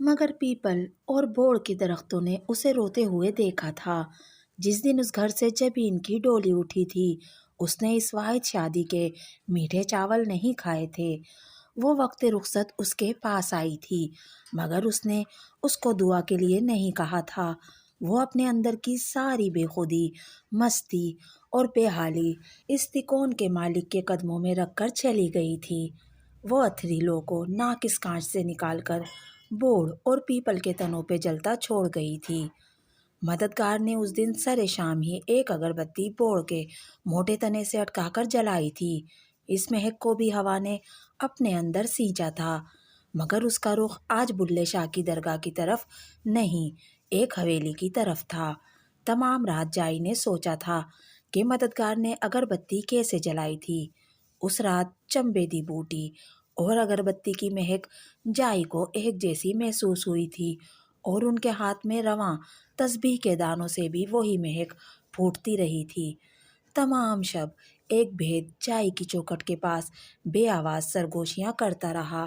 مگر پیپل اور بوڑ کے درختوں نے اسے روتے ہوئے دیکھا تھا۔ جس دن اس گھر سے جبین کی ڈولی اٹھی تھی، اس نے اس واحد شادی کے میٹھے چاول نہیں کھائے تھے۔ وہ وقت رخصت اس کے پاس آئی تھی، مگر اس نے اس کو دعا کے لیے نہیں کہا تھا۔ وہ اپنے اندر کی ساری بے خودی، مستی اور بے حالی اس تکون کے مالک کے قدموں میں رکھ کر چلی گئی تھی۔ وہ اتھریلوں کو ناقص کانچ سے نکال کر بوڑ اور پیپل کے تنوں پہ جلتا چھوڑ گئی تھی۔ مددگار نے اس دن سر شام ہی ایک اگربتی بوڑ کے موٹے تنے سے اٹکا کر جلائی تھی۔ اس مہک کو بھی ہوا نے اپنے اندر سینچا تھا، مگر اس کا رخ آج بلے شاہ کی درگاہ کی طرف نہیں، ایک حویلی کی طرف تھا۔ تمام رات جائی نے سوچا تھا کہ مددگار نے اگربتی کیسے جلائی تھی۔ اس رات چمبے دی بوٹی اور اگربتی کی مہک جائی کو ایک جیسی محسوس ہوئی تھی، اور ان کے ہاتھ میں رواں تسبیح کے دانوں سے بھی وہی مہک پھوٹتی رہی تھی۔ تمام شب ایک بھید چائے کی چوکھٹ کے پاس بے آواز سرگوشیاں کرتا رہا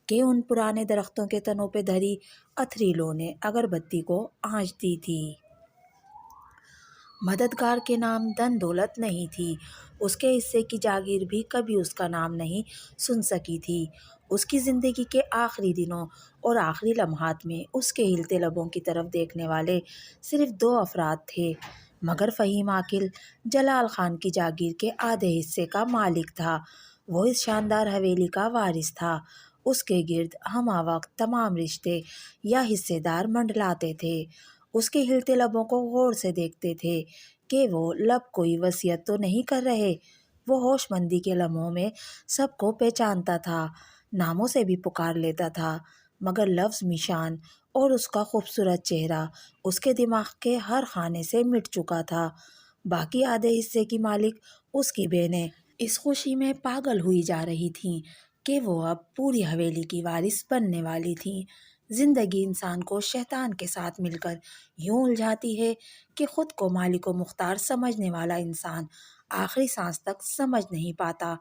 کہ ان پرانے درختوں کے تنوں پہ دھری اتھریلوں نے اگربتی کو آنچ دی تھی۔ مددگار کے نام دن دولت نہیں تھی، اس کے حصے کی جاگیر بھی کبھی اس کا نام نہیں سن سکی تھی۔ اس کی زندگی کے آخری دنوں اور آخری لمحات میں اس کے ہلتے لبوں کی طرف دیکھنے والے صرف 2 افراد تھے، مگر فہیم عاقل جلال خان کی جاگیر کے آدھے حصے کا مالک تھا۔ وہ اس شاندار حویلی کا وارث تھا۔ اس کے گرد ہمہ وقت تمام رشتے یا حصے دار منڈلاتے تھے، اس کے ہلتے لبوں کو غور سے دیکھتے تھے کہ وہ لب کوئی وصیت تو نہیں کر رہے۔ وہ ہوش مندی کے لمحوں میں سب کو پہچانتا تھا، ناموں سے بھی پکار لیتا تھا، مگر لفظ میشان اور اس کا خوبصورت چہرہ اس کے دماغ کے ہر خانے سے مٹ چکا تھا۔ باقی آدھے حصے کی مالک اس کی بہنیں اس خوشی میں پاگل ہوئی جا رہی تھیں کہ وہ اب پوری حویلی کی وارث بننے والی تھیں۔ زندگی انسان کو شیطان کے ساتھ مل کر یوں الجھاتی ہے کہ خود کو مالک و مختار سمجھنے والا انسان آخری سانس تک سمجھ نہیں پاتا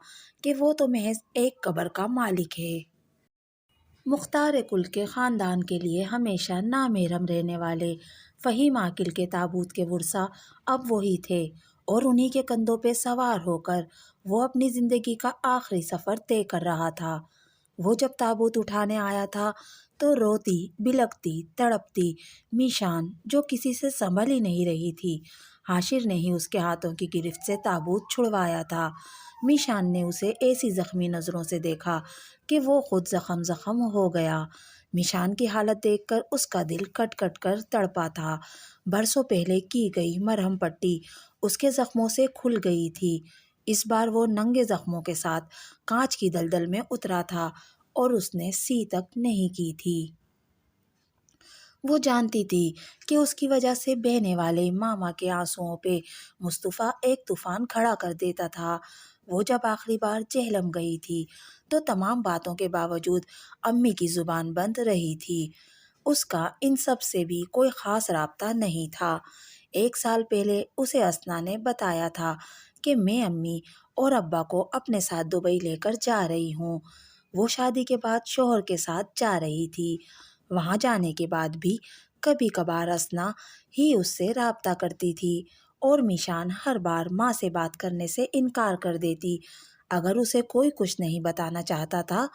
کہ وہ تو محض ایک قبر کا مالک ہے۔ مختار کل کے خاندان کے لیے ہمیشہ نامحرم رہنے والے فہیم عاقل کے تابوت کے ورثہ اب وہی تھے، اور انہی کے کندھوں پہ سوار ہو کر وہ اپنی زندگی کا آخری سفر طے کر رہا تھا۔ وہ جب تابوت اٹھانے آیا تھا تو روتی، بلکتی، تڑپتی میشان، جو کسی سے سنبھل ہی نہیں رہی تھی، حاشر نے ہی اس کے ہاتھوں کی گرفت سے تابوت چھڑوایا تھا۔ میشان نے اسے ایسی زخمی نظروں سے دیکھا کہ وہ خود زخم ہو گیا۔ میشان کی حالت دیکھ کر اس کا دل کٹ کٹ کر تڑپا تھا۔ برسوں پہلے کی گئی مرہم پٹی اس کے زخموں سے کھل گئی تھی، اس بار وہ ننگے زخموں کے ساتھ کانچ کی دلدل میں اترا تھا، اور اس نے سی تک نہیں کی تھی۔ وہ جانتی تھی کہ اس کی وجہ سے بہنے والے ماما کے آنسوؤں پہ مصطفیٰ ایک طوفان کھڑا کر دیتا تھا۔ وہ جب آخری بار جہلم گئی تھی تو تمام باتوں کے باوجود امی کی زبان بند رہی تھی۔ اس کا ان سب سے بھی کوئی خاص رابطہ نہیں تھا۔ 1 سال پہلے اسے اسنا نے بتایا تھا کہ میں امی اور ابا کو اپنے ساتھ دبئی لے کر جا رہی ہوں۔ وہ شادی کے بعد شوہر کے ساتھ جا رہی تھی۔ وہاں جانے کے بعد بھی کبھی کبھار اسنا ہی اس سے رابطہ کرتی تھی، اور میشان ہر بار ماں سے بات کرنے سے انکار کر دیتی۔ اگر اسے کوئی کچھ نہیں بتانا چاہتا تھا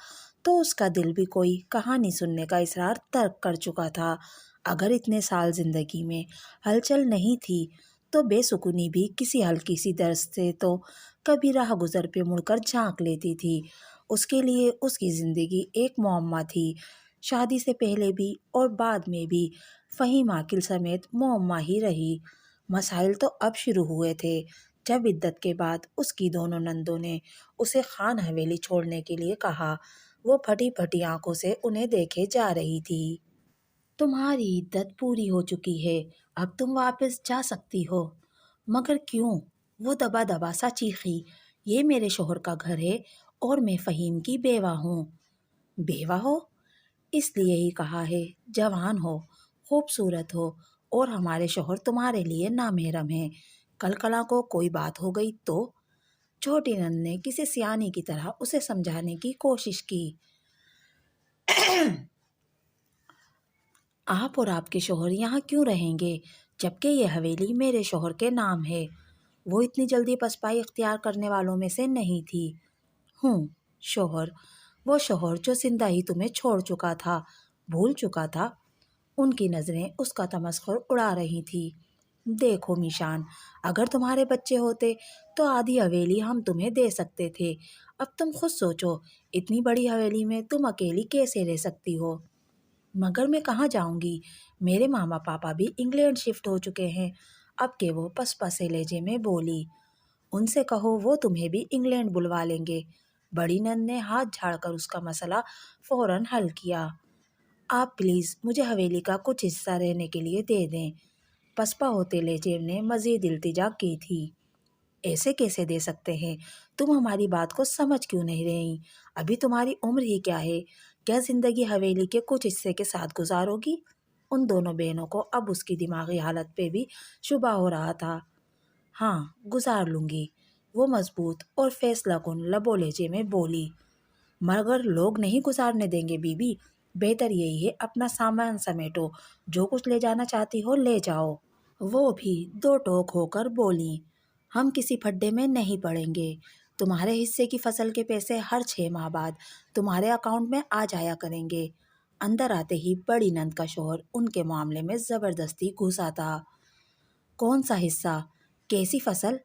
تو اس کا دل بھی کوئی کہانی سننے کا اصرار ترک کر چکا تھا۔ اگر اتنے سال زندگی میں ہلچل نہیں تھی تو بے سکونی بھی کسی ہلکی سی درد سے تو کبھی راہ گزر پہ مڑ کر جھانک لیتی تھی۔ اس کے لیے اس کی زندگی ایک معمہ تھی۔ شادی سے پہلے بھی اور بعد میں بھی فہیم عاقل سمیت معمہ ہی رہی۔ مسائل تو اب شروع ہوئے تھے جب عدت کے بعد اس کی دونوں نندوں نے اسے خان حویلی چھوڑنے کے لیے کہا۔ وہ پھٹی پھٹی آنکھوں سے انہیں دیکھے جا رہی تھی۔ تمہاری عدت پوری ہو چکی ہے، اب تم واپس جا سکتی ہو۔ مگر کیوں؟ وہ دبا دبا سا چیخی۔ یہ میرے شوہر کا گھر ہے اور میں فہیم کی بیوہ ہوں۔ بیوہ ہو؟ اس لیے ہی کہا ہے، جوان ہو، خوبصورت ہو، اور ہمارے شوہر تمہارے لیے نامحرم ہیں۔ کل کلا کو کوئی بات ہو گئی تو؟ چھوٹی نند نے کسی سیانی کی طرح اسے سمجھانے کی کوشش کی۔ آپ اور آپ کے شوہر یہاں کیوں رہیں گے جبکہ یہ حویلی میرے شوہر کے نام ہے؟ وہ اتنی جلدی پسپائی اختیار کرنے والوں میں سے نہیں تھی۔ ہوں، شوہر، وہ شوہر جو زندہ ہی تمہیں چھوڑ چکا تھا، بھول چکا تھا۔ ان کی نظریں اس کا تمسخر اڑا رہی تھی۔ دیکھو میشان، اگر تمہارے بچے ہوتے تو آدھی حویلی ہم تمہیں دے سکتے تھے۔ اب تم خود سوچو، اتنی بڑی حویلی میں تم اکیلی کیسے رہ سکتی ہو؟ مگر میں کہاں جاؤں گی؟ میرے ماما پاپا بھی انگلینڈ شفٹ ہو چکے ہیں۔ اب کہ وہ پسپاسے لہجے میں بولی۔ ان سے کہو وہ تمہیں بھی انگلینڈ بلوا لیں گے۔ بڑی نند نے ہاتھ جھاڑ کر اس کا مسئلہ فوراً حل کیا۔ آپ پلیز مجھے حویلی کا کچھ حصہ رہنے کے لیے دے دیں، پسپا ہوتے لہجے نے مزید التجا کی تھی۔ ایسے کیسے دے سکتے ہیں؟ تم ہماری بات کو سمجھ کیوں نہیں رہی؟ ابھی تمہاری عمر ہی کیا ہے؟ کیا زندگی حویلی کے کچھ حصے کے ساتھ گزارو گی؟ ان دونوں بہنوں کو اب اس کی دماغی حالت پہ بھی شبہ ہو رہا تھا۔ ہاں، گزار لوں گی، وہ مضبوط اور فیصلہ کن لب و لہجے میں بولی۔ مگر لوگ نہیں گزارنے دیں گے بی بی۔ بہتر یہی ہے اپنا سامان سمیٹو، جو کچھ لے جانا چاہتی ہو لے جاؤ۔ وہ بھی دو ٹوک ہو کر بولی۔ ہم کسی پھڈے میں نہیں پڑیں گے۔ تمہارے حصے کی فصل کے پیسے ہر 6 ماہ بعد تمہارے اکاؤنٹ میں آ جایا کریں گے۔ اندر آتے ہی بڑی نند کا شوہر ان کے معاملے میں زبردستی گھسا تھا۔ کون سا حصہ؟ کیسی فصل؟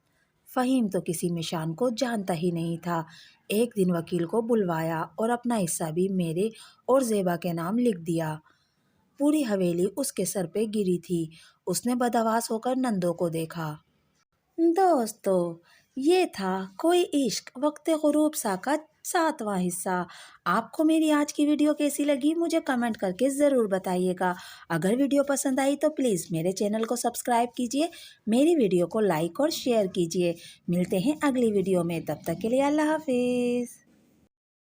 فہیم تو کسی میشان کو جانتا ہی نہیں تھا۔ ایک دن وکیل کو بلوایا اور اپنا حصہ بھی میرے اور زیبا کے نام لکھ دیا۔ پوری حویلی اس کے سر پہ گری تھی۔ اس نے بدحواس ہو کر نندوں کو دیکھا۔ دوستو، یہ تھا کوئی عشق وقت غروب سا کا 7واں حصہ۔ آپ کو میری آج کی ویڈیو کیسی لگی مجھے کمنٹ کر کے ضرور بتائیے گا۔ اگر ویڈیو پسند آئی تو پلیز میرے چینل کو سبسکرائب کیجیے، میری ویڈیو کو لائک اور شیئر کیجیے۔ ملتے ہیں اگلی ویڈیو میں، تب تک کے لیے اللہ حافظ۔